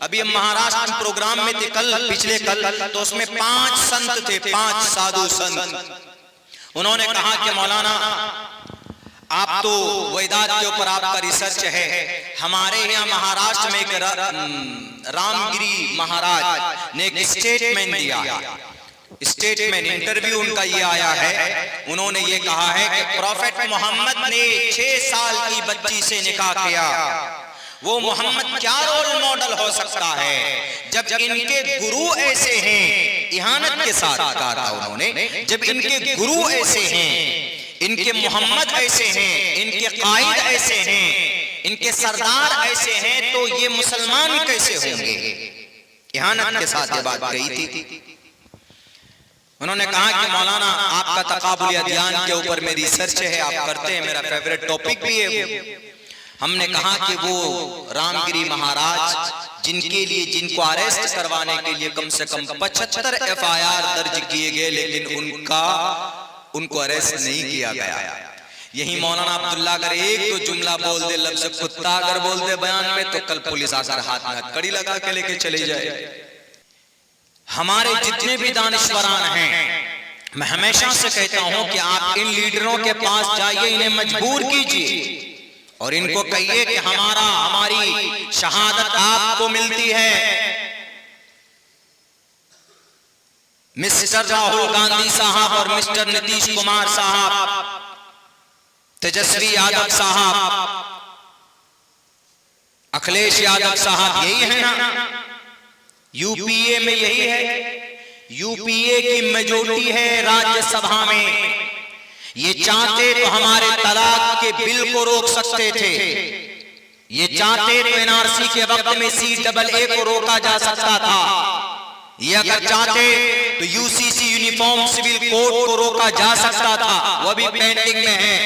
अभी हम महाराष्ट्र में प्रोग्राम में थे पिछले कल, तो उसमें 5 संत थे, 5 साधु संत। उन्होंने कहा कि मौलाना आप तो वेदांत के ऊपर आपका रिसर्च है, हमारे यहाँ महाराष्ट्र में एक रामगिरी महाराज ने एक स्टेटमेंट दिया। स्टेटमेंट इंटरव्यू उनका ये आया है, उन्होंने ये कहा है कि प्रॉफेट मोहम्मद ने 6 साल की बच्ची से निकाह किया। वो मोहम्मद क्या रोल मॉडल हो सकता है जब इनके गुरु ऐसे हैं। इहानत के साथ कहा था उन्होंने, जब इनके गुरु ऐसे हैं, इनके मोहम्मद ऐसे हैं, इनके कायद ऐसे हैं, इनके सरदार ऐसे हैं, तो ये मुसलमान कैसे होंगे। इहानत के साथ ये बात कही थी। उन्होंने कहा कि मौलाना आपका तकाबुल अदयान के ऊपर मेरी रिसर्च है, आप करते हैं, मेरा फेवरेट टॉपिक भी है। हमने कहा कि वो रामगिरी महाराज जिनको अरेस्ट करवाने के लिए कम से कम 75 FIR दर्ज किए गए, लेकिन उनको अरेस्ट नहीं किया गया। यही मौलाना अब्दुल्ला अगर एक तो जुमला बोल दे, लफ्ज़ कुत्ता अगर बोल दे बयान में, तो कल पुलिस आकर हाथ में कड़ी लगा के लेके चली जाए। हमारे जितने भी दानिश्वरान हैं, मैं हमेशा से कहता हूं कि आप इन लीडरों के पास जाइए, इन्हें मजबूर कीजिए और इनको कहिए कि हमारी शहादत आपको मिलती है। मिस्टर राहुल गांधी साहब और मिस्टर नीतीश कुमार साहब, तेजस्वी यादव साहब, अखिलेश यादव साहब, यही है ना। यूपीए में यही है, यूपीए की मेजॉरिटी है राज्यसभा में। ये चाहते तो हमारे तलाक के बिल को रोक सकते थे, ये चाहते तो एनआरसी के वक्त में CAA को रोका जा सकता था, ये अगर चाहते तो यूसीसी यूनिफॉर्म सिविल कोड को रोका जा सकता था, वो भी पेंडिंग में है।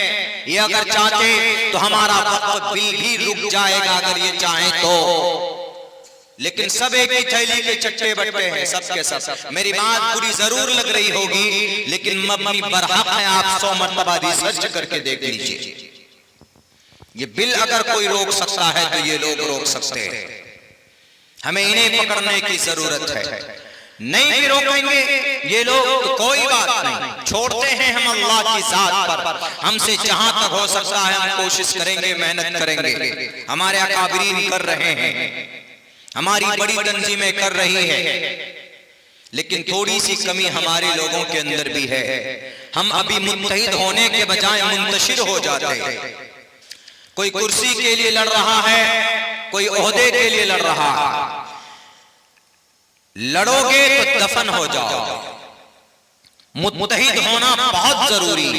ये अगर चाहते तो हमारा वक्फ बिल भी रुक जाएगा अगर ये चाहें तो। लेकिन सब एक ही थैली के चट्टे बट्टे हैं, सबके सब। मेरी बात बुरी जरूर लग रही होगी, लेकिन मबनी बरहक है, आप 100 मरतबा रिसर्च करके देख लीजिए। ये बिल अगर कोई रोक सकता है तो ये लोग रोक सकते हैं। हमें इन्हें पकड़ने की जरूरत है। नहीं भी रोकेंगे ये लोग तो कोई बात नहीं, छोड़ते हैं हम अल्लाह की जात पर। हमसे जहां तक हो सकता है हम कोशिश करेंगे, मेहनत करेंगे। हमारे अकाबरीन कर रहे हैं, हमारी बड़ी तंजीमें कर रही है, लेकिन थोड़ी सी कमी हमारे लोगों के अंदर भी है। हम अभी मुत्तहिद होने के बजाय मुंतशिर हो जाते हैं। कोई कुर्सी के लिए लड़ रहा है, कोई ओहदे के लिए लड़ रहा है। लड़ोगे तो दफन हो जाओ। मुत्तहिद होना बहुत जरूरी।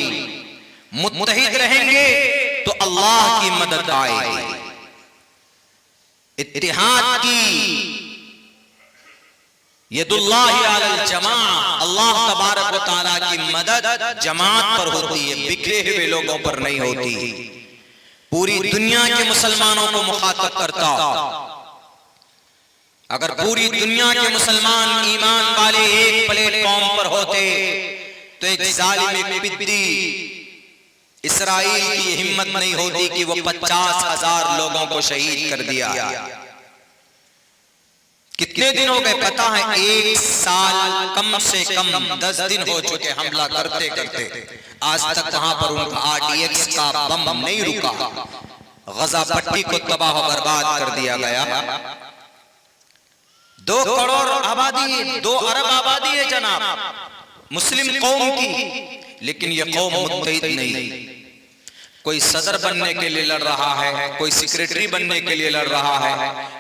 मुत्तहिद रहेंगे तो अल्लाह की मदद आएगी। इत्तिहाद की यदुल्लाहि अलल जमा, अल्लाह तबारक व तआला की मदद जमात पर होती है, बिखरे हुए लोगों पर नहीं होती। पूरी दुनिया के मुसलमानों को मुखातब करता। अगर पूरी दुनिया के मुसलमान ईमान वाले एक प्लेटफॉर्म पर होते तो एक जालिम पिद्दी इसराइल की हिम्मत नहीं होती कि वो 50,000 लोगों को शहीद कर दिया। कितने दिन हो गए पता है? 1 साल कम से कम 10 दिन हो चुके हमला करते करते। आज तक वहां पर उनका RDX का बम नहीं रुका। गजा पट्टी को तबाह बर्बाद कर दिया गया। 2 करोड़ आबादी, 2 अरब आबादी है जनाब मुस्लिम कौम की, लेकिन यह कौम मुत्तहिद नहीं। कोई सदर बनने के लिए लड़ रहा है, कोई सेक्रेटरी बनने के लिए लड़ रहा है,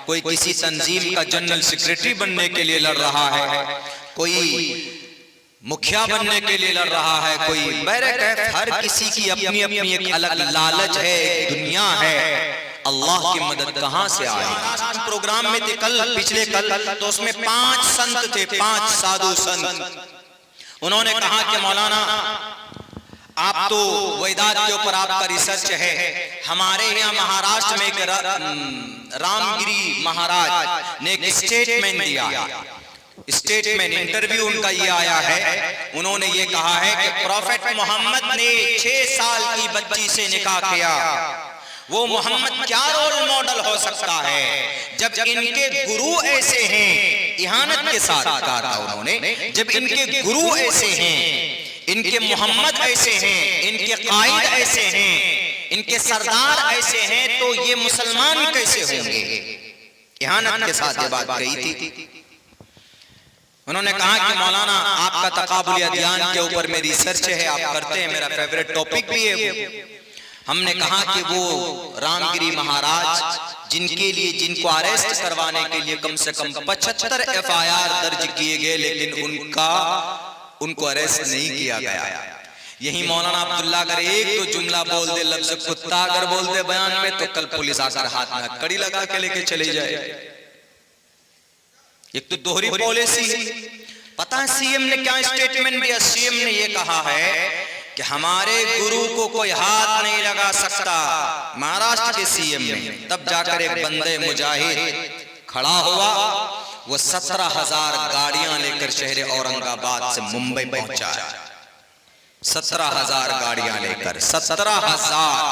कोई किसी तंजीम का जनरल सेक्रेटरी बनने के लिए लड़ रहा है, कोई मुखिया बनने के लिए लड़ रहा है, कोई बहरकैफ हर किसी की अपनी अपनी एक अलग लालच है, एक दुनिया है। अल्लाह की मदद कहां से आए? प्रोग्राम में थे पिछले कल, तो उसमें 5 संत थे, 5 साधु संत। उन्होंने कहा कि मौलाना आप तो वेदांत के ऊपर आपका रिसर्च है, हमारे यहाँ महाराष्ट्र में एक रामगिरी महाराज ने एक स्टेटमेंट दिया। स्टेटमेंट इंटरव्यू उनका ये आया है, उन्होंने ये कहा है कि प्रॉफेट मोहम्मद ने 6 साल की बच्ची से निकाह किया। वो मोहम्मद क्या रोल मॉडल हो सकता है जब इनके गुरु ऐसे हैं। इहानत के साथ कहा था उन्होंने, जब इनके गुरु ऐसे हैं, इनके मोहम्मद ऐसे हैं, इनके कायद ऐसे हैं, इनके सरदार ऐसे हैं, तो ये मुसलमान कैसे होंगे। इहानत के साथ ये बात कही थी। उन्होंने कहा कि मौलाना आपका तकाबुल अदियान के ऊपर में रिसर्च है, आप करते हैं, मेरा फेवरेट टॉपिक भी है। हमने कहा कि वो रामगिरी महाराज जिनके लिए, जिनको अरेस्ट करवाने के लिए कम से कम 75 FIR दर्ज किए गए, लेकिन उनको अरेस्ट नहीं किया गया। यही मौलाना अब्दुल्ला अगर एक तो जुमला बोल दे, लफ्ज़ कुत्ता अगर बोल दे बयान में, तो कल पुलिस आकर हाथ में कड़ी लगा के लेके चली जाए। एक तो दोहरी पॉलिसी। पता है सीएम ने क्या स्टेटमेंट दिया? सीएम ने ये कहा है कि हमारे गुरु को कोई हाथ नहीं लगा सकता। महाराष्ट्र के सीएम ने तब जाकर एक बंदे मुजाहिद खड़ा हुआ, वो 17,000 गाड़ियां लेकर शहर औरंगाबाद से मुंबई पहुंचा। 17,000 गाड़ियां लेकर, 17,000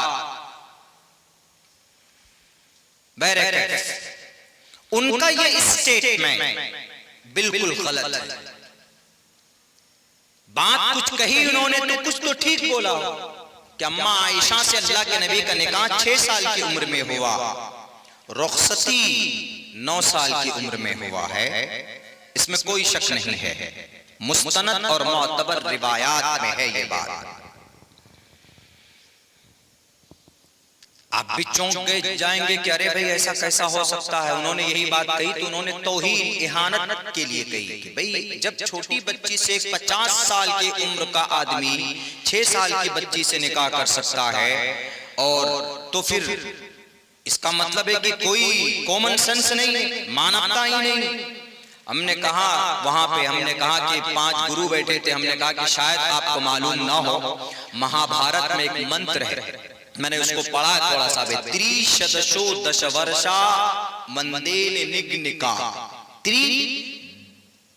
बैरिकेड। उनका ये स्टेटमेंट बिल्कुल गलत है। बात कुछ कही उन्होंने तो कुछ तो ठीक बोला कि अम्मा आयशा से अल्लाह के नबी का निकाह 6 साल की उम्र में हुआ, रुखसती 9 साल की उम्र में हुआ है, इसमें कोई शक नहीं है। मुस्तनद और मुअतबर रिवायात में है ये बात। आप भी चौंक गए जाएंगे कि अरे भाई ऐसा कैसा हो सकता है। उन्होंने यही बात कही तो उन्होंने तौहीन इहानत के लिए कही कि भाई जब छोटी बच्ची से 50 साल की उम्र का आदमी 6 साल की बच्ची से निकाह कर सकता है, और तो फिर इसका मतलब है कि कोई कॉमन सेंस नहीं, मानवता ही नहीं। हमने कहा वहां पे, हमने कहा कि 5 गुरु बैठे थे, हमने कहा कि शायद आपको मालूम ना हो, महाभारत में एक मंत्र है, मैंने उसको पढ़ा थोड़ा सा। 3शदशो दशवर्षा मंदेन निग्निका।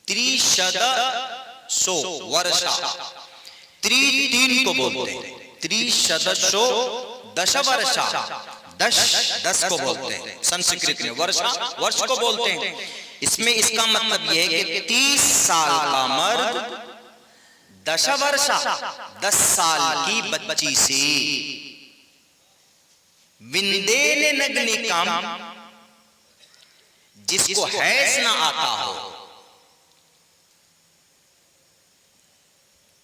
3शदशो वर्षा, 3 को बोलते हैं। 3शदशो दशवर्षा, 10 को बोलते हैं संस्कृत में, वर्ष को बोलते हैं। इसमें इसका मतलब यह है कि 30 साल का मर्द, दशवर्षा 10 साल की बच्ची से, विंदेन नग्निकम, जिसको हैज ना आता हो,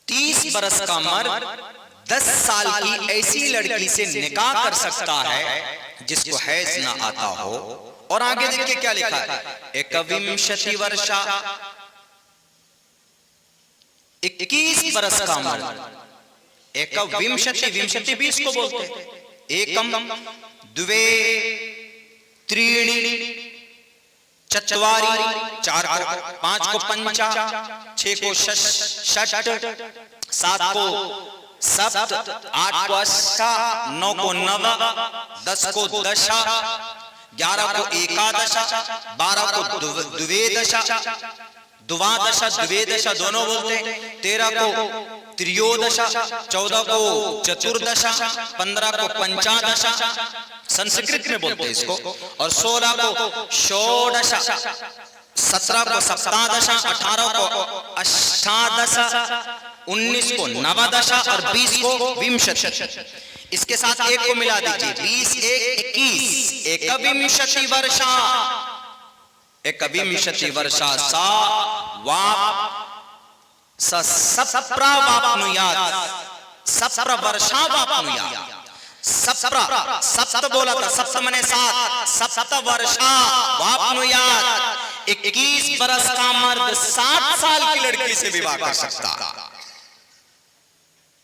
30 बरस का मर्द 10 साल की ऐसी लड़की से निकाह कर सकता है जिसको हैज ना आता हो। और आगे देखिए क्या लिखा है, 21 वर्षा, 21 बरस का मर्द, 21 20 को बोलते हैं। एकम, द्वे, त्रीणि, चत्वारि, 4 को, 5 को पंचा, 6 को षट, 7 को सप्त, 8 को अष्टा, 9 को नव, 10 को दशा, 11 को एकादशा, 12 को द्विवेदशा, द्वादशा द्विवेदशा दोनों बोलते हैं, 13 को त्रियोदशा, 14 को चतुर्दशा, 15 को पंचादशा संस्कृत में बोलते हैं इसको, और 16 को षोडशा, 17 को सप्तादशा, 18 को अष्टादशा, 19 को नवदशा और 20 को विंशति। इसके साथ एक को मिला दीजिए, 20 21, 21 वर्षा, 21 वर्षा सा वा सप्रा वाप्नुयात्, सप्र वर्षा वाप्नुयात्। सप्र, सप्त बोला था, सप्त मने 7, सप्त वर्षा वाप्नुयात्। 21 बरस का मर्द 60 साल की लड़की से विवाह कर सकता।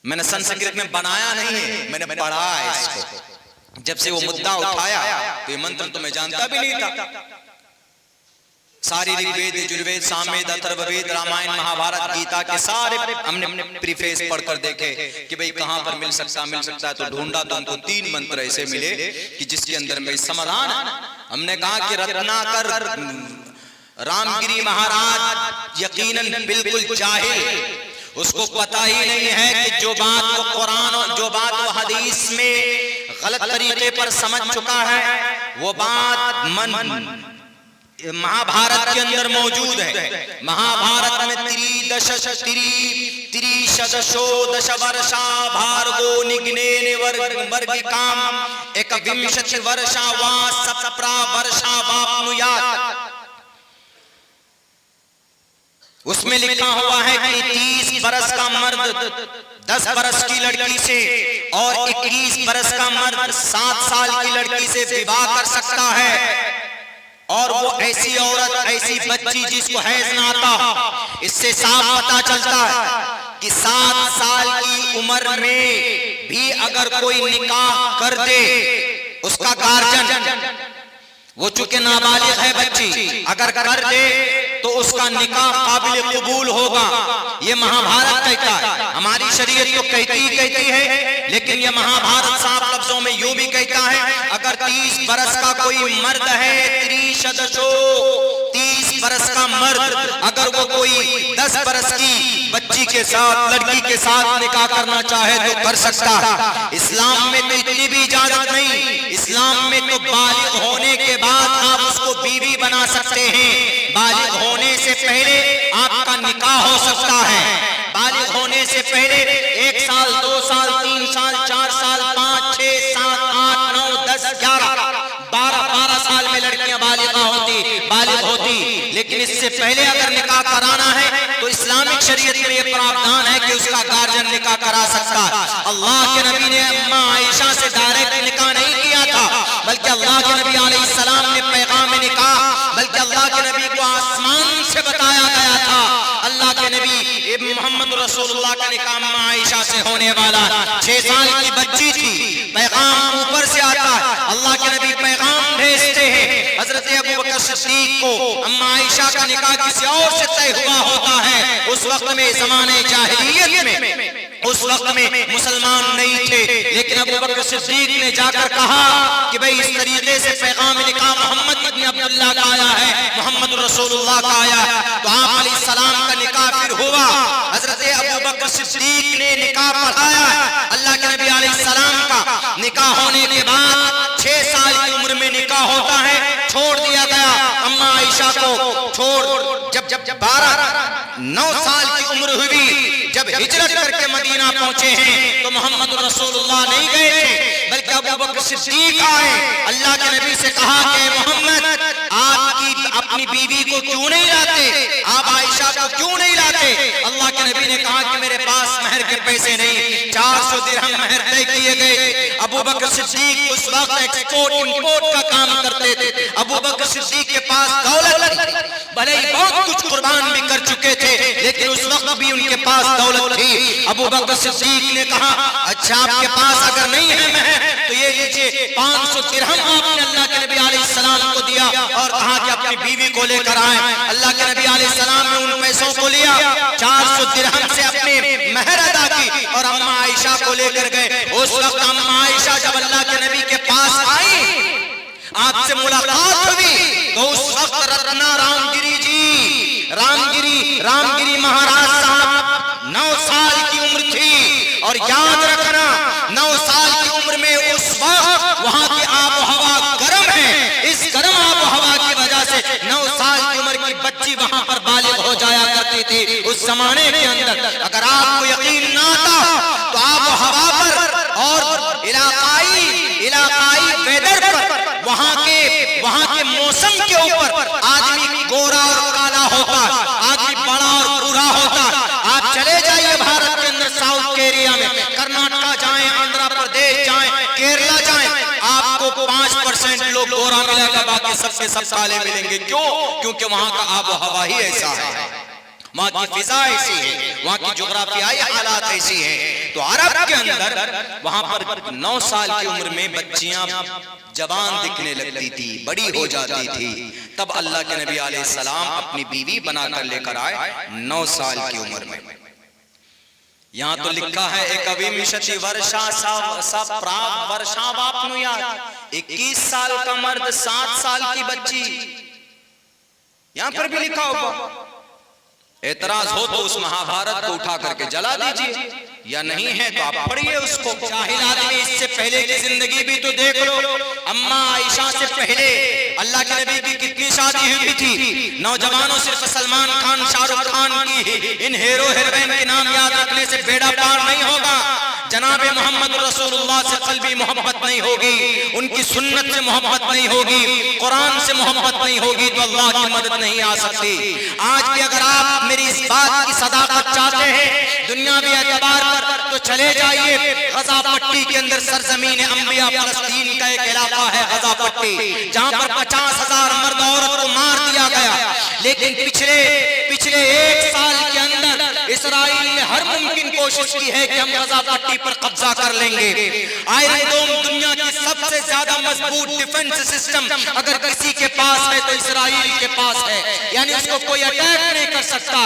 मैंने संस्कृत में बनाया नहीं है, मैंने पढ़ा है इसको। जब से वो मुद्दा उठाया तो ये मंत्र तो मैं जानता भी नहीं था। सारी ऋग्वेद, यजुर्वेद, सामवेद, अथर्ववेद, रामायण, महाभारत, गीता के सारे हमने प्रीफेस पढ़कर देखे कि भाई कहां पर मिल सकता है, तो ढूंढा तो हमको 3 मंत्र ऐसे मिले कि जिसके अंदर में समाधान है। हमने कहा कि रत्नाकर रामगिरी महाराज यकीनन बिल्कुल जाहिल, उसको पता ही नहीं है कि जो बात वो कुरान और जो बात वो हदीस में गलत तरीके पर समझ चुका है, वो बात महाभारत के अंदर मौजूद है। महाभारत में त्रिशदशो वर्षा भार्गो निग्नेन वर्गिकाम एकविंशति वर्षा वा सप्रा वर्षा वाप्नुयात्। उसमें लिखा हुआ है कि 30 बरस का मर्द 10 बरस की लड़की से और 21 बरस का मर्द 7 साल की लड़की से विवाह कर सकता है। और वो ऐसी औरत, ऐसी बच्ची जिसको हैज ना आता। इससे साफ पता चलता है कि 7 साल की उम्र में भी अगर कोई निकाह कर दे, उसका गार्जियन, वो चूंकि नाबालिग है बच्ची, अगर कर दे तो उसका निकाह काबिल कबूल होगा। ये महाभारत कहता है, हमारी शरीयत तो कहती है, लेकिन ये महाभारत साफ लफ्जों में यूं भी कहता है, अगर 30 बरस का कोई मर्द है, 30 बरस का मर्द, अगर वो कोई 10 बरस की बच्ची के साथ, लड़की के साथ निकाह करना चाहे तो कर सकता है। इस्लाम में तो इतनी भी इजाजत नहीं। इस्लाम में तो बालिग होने के बाद आप उसको बीवी बना सकते हैं। बालिग होने से पहले आपका निकाह हो सकता है। बालिग होने से पहले 1 साल, 2 साल, 3 साल, 4 साल, 5, 6, 7, 8, 9, 10, 11, 12 साल में लड़कियां बालिग होती। लेकिन इससे पहले अगर निकाह कराना है तो इस्लामिक शरीयत में यह प्रावधान है कि उसका गार्जियन निकाह करा सकता है। अल्लाह के नबी ने अम्मा आयशा से डायरेक्ट निकाह नहीं किया था, बल्कि अल्लाह के नबी अलैहिस्सलाम ने पैगाम निकाह, बल्कि अल्लाह के नबी को आसमान से बताया गया था। अल्लाह के नबी मोहम्मद रसूलुल्लाह का निकाह अम्मा आयशा से होने वाला। 6 साल की बच्ची थी, पैगाम ऊपर से आता है, अल्लाह के नबी पैगाम भेजते हैं। हजरत अबू बकर सिद्दीक को अम्मा आयशा का निकाह किसी और से तय हुआ होता है। उस वक्त में ज़माने जाहिलियत में, उस वक्त में मुसलमान नहीं थे, लेकिन अबू बकर सिद्दीक ने जाकर कहा कि भाई इस तरीके से पैगाम निकाह मोहम्मद इब्न अब्दुल्लाह का आया है, मोहम्मद रसूलुल्लाह का आया है। तो आप अलैहिस्सलाम का निकाह फिर हुआ। हजरत अबू बकर सिद्दीक ने निकाह पढ़ाया। अल्लाह के नबी अलैहिस्सलाम का निकाह होने के बाद 6 साल की उम्र में निकाह होता है, छोड़ दिया गया। अम्मा आयशा को छोड़ जब 9 साल की उम्र हुई, जब हिजरत करके मदीना पहुंचे हैं, तो मोहम्मद रसूलुल्लाह नहीं गए थे, बल्कि अबू बकर सिद्दीक आए। अल्लाह के नबी से कहा कि मोहम्मद, आपकी अपनी बीवी को क्यों नहीं लाते, आप आयशा को क्यों नहीं लाते? अल्लाह के नबी ने कहा कि मेरे पास महर के पैसे नहीं। 400 दिरहम महर तय किए गए। अबू बकर सिद्दीक उस वक्त एक्सपोर्ट इंपोर्ट का काम करते थे। अबू बकर सिद्दीक के पास दौलत थी, भले ही बहुत कुछ कुर्बान भी कर चुके थे, लेकिन उस वक्त भी उनके पास दौलत थी। अबू बकर सिद्दीक ने कहा, अच्छा आपके पास अगर नहीं है महर तो ये लीजिए 500 दिरहम आपने अल्लाह के नबी अलैहिस्सलाम को दिया और कहा कि अपनी बीवी को लेकर आए। अल्लाह के नबी अलैहिस्सलाम ने उन पैसों को लिया, 400 दिरहम से अपने महर अदा की और अम्मा आयशा को लेकर गए। उस वक्त अम्मा आयशा जब अल्लाह के नबी के पास आई, आपसे मुलाकात हुई, तो उस वक्त रत्ना रामगिरी महाराज साहब 9 साल की उम्र थी। और याद रखना, 9 साल की उम्र में उस वक्त वहां की आबो हवा गर्म है। इस गर्म आबो हवा की वजह से 9 साल की उम्र की बच्ची वहां पर बालिग हो जाया करती थी उस जमाने के अंदर। अगर आपको यकीन ना आता तो आबो हवा पर और इलाकाई वेदर पर, वहां के मौसम के ऊपर आदमी गोरा और काला होता, आदमी बड़ा और बूढ़ा होता। आप चले जाइए भारत के अंदर, साउथ के एरिया में, कर्नाटका जाएं, आंध्र प्रदेश जाएं, केरला जाएं, आपको 5% लोग गोरा मिलेगा, बाकी सबसे सब काले मिलेंगे। क्यों? क्योंकि वहां का आबो हवा ही ऐसा है, वहां की फिजा ऐसी है, वहां की जोग्राफियाई हालात ऐसी हैं। तो अरब के अंदर वहां पर 9 साल की उम्र में बच्चियां जवान दिखने लगती थी, बड़ी हो जाती थी। तब अल्लाह के नबी अलैहिस्सलाम अपनी बीवी बनाकर लेकर आए 9 साल की उम्र में। यहाँ तो लिखा है 21 वर्षा सप्राग वर्षा वाप्नुयात्, 21 साल का मर्द 7 साल की बच्ची, यहाँ पर भी लिखा होगा। एतराज हो तो उस महाभारत को उठा करके जला दीजिए। या नहीं है तो आप पढ़िए उसको। जाहिल आदमी इससे पहले की जिंदगी भी तो देख लो। अम्मा आयशा से पहले अल्लाह के नबी की कितनी शादी हुई थी। नौजवानों सिर्फ सलमान खान, शाहरुख खान की इन हीरो हीरोइन के नाम याद रखने से बेड़ा पार नहीं होगा। जनाबे मोहम्मद रसूलुल्लाह से कल्बी मोहब्बत नहीं होगी, उनकी सुन्नत से मोहब्बत नहीं होगी, कुरान से मोहब्बत नहीं होगी तो अल्लाह की मदद नहीं आ सकती। आज भी अगर आप मेरी इस बात की सदाकत चाहते हैं दुनियावी एतबार पर तो चले जाइए गजा पट्टी के अंदर, सरजमीन अंबिया फलस्तीन का एक इलाका है गजा पट्टी, जहां पर 50,000 मर्द औरत को मार दिया गया। लेकिन पिछले 1 साल के अंदर इसराइल ने हर मुमकिन कोशिश की है कि हम गजा पट्टी पर कब्जा कर लेंगे। आयरन डोम दुनिया की सबसे ज्यादा मजबूत डिफेंस सिस्टम अगर किसी के पास है तो इसराइल के पास है, यानी उसको कोई अटैक नहीं कर सकता।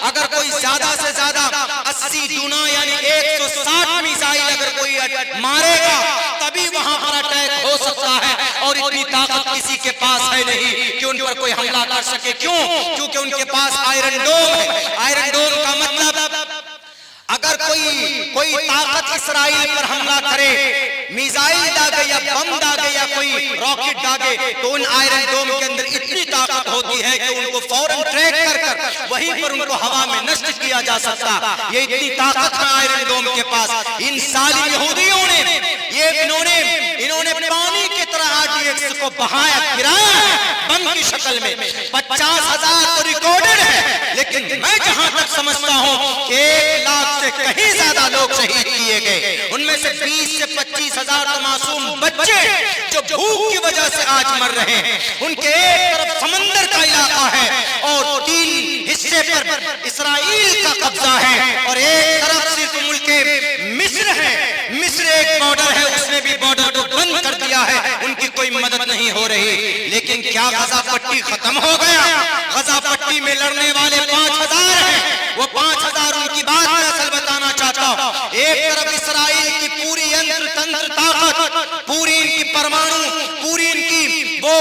अगर कोई ज्यादा से ज्यादा 80 दूना यानी 160 मिसाइल अगर कोई मारेगा तभी वहां पर अटैक हो सकता है, और इतनी ताकत किसी के पास है नहीं कि उन पर कोई हमला कर सके। क्यों? क्योंकि उनके पास आयरन डोम है। आयरन डोम का मतलब अगर कोई ताकत इसराइल पर हमला करे, मिसाइल दागे या बम दागे या कोई रॉकेट दागे, तो उन आयरन डोम के अंदर इतनी ताकत होती है कि उनको फौरन ट्रैक कर वहीं पर उनको हवा में नष्ट किया जा सकता। ये इतनी ताकत है आयरन डोम के पास। इन साली यहूदियों ने इन्होंने पानी की तरह आरडीएक्स को बहाया, गिराया बम की शक्ल में। 50,000 तो रिकॉर्डेड है, लेकिन मैं जहां तक समझता हूं 1 लाख से कहीं ज्यादा लोग शहीद किए गए। उनमें से 20 से 25,000 तो मासूम बच्चे जो भूख की वजह से आज मर रहे हैं। उनके एक तरफ समंदर का इलाका है और 3 हिस्से पर इसराइल का कब्जा है, और एक तरफ सिर्फ मुल्क मिस्र है। मिस्र एक बॉर्डर है, उसने भी बॉर्डर को बंद कर दिया है, उनकी कोई मदद नहीं हो रही। लेकिन क्या गजा पट्टी खत्म हो गया? गजा पट्टी में लड़ने वाले 5,000 हैं। वो 5,000 उनकी बात मैं असल बताना चाहता हूं। एक तरफ इसराइल की पूरी यंत्र तंत्र ताकत, पूरी इनकी परमाणु, पूरी इनकी वो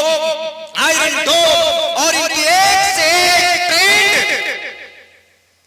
आयरन डोम और इनकी एक से एक ट्रेंड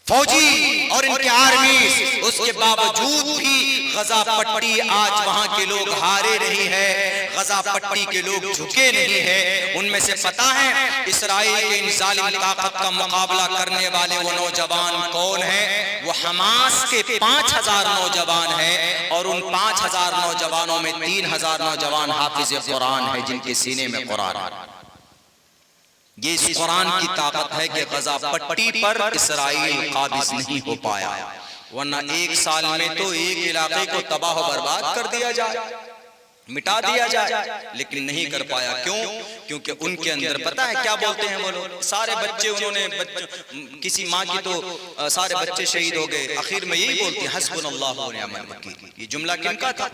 फौजी और इनके आर्मी, उसके बावजूद भी गजा पट्टी आज वहां के लोग हारे नहीं है, गजा पट्टी के लोग झुके नहीं है। उनमें से पता है इसराइल के इन जालिम ताकत का मुकाबला करने वाले वो नौजवान कौन है? वो हमास के 5,000 नौजवान हैं, और उन 5,000 नौजवानों में 3,000 नौजवान हाफिज कुरान है, जिनके सीने में कुरान है। ये इस कुरान की ताकत है कि गजा पट्टी पर इसराइल काबिज नहीं हो पाया, वरना 1 साल में तो एक इलाके को तबाह बर्बाद कर दिया जाए, मिटा दिया जाए, लेकिन नहीं कर पाया। क्यों? क्योंकि उनके अंदर पता है क्या बोलते हैं वो लोग? सारे बच्चे उन्होंने किसी माँ की तो सारे बच्चे शहीद हो गए, आखिर में यही बोलते हैं हस्बुनल्लाहु व निअमल वकील। ये जुमला किनका था?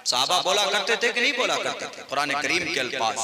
सहाबा बोला करते थे कि नहीं बोला करते थे? कुरान करीम के अल्फाज।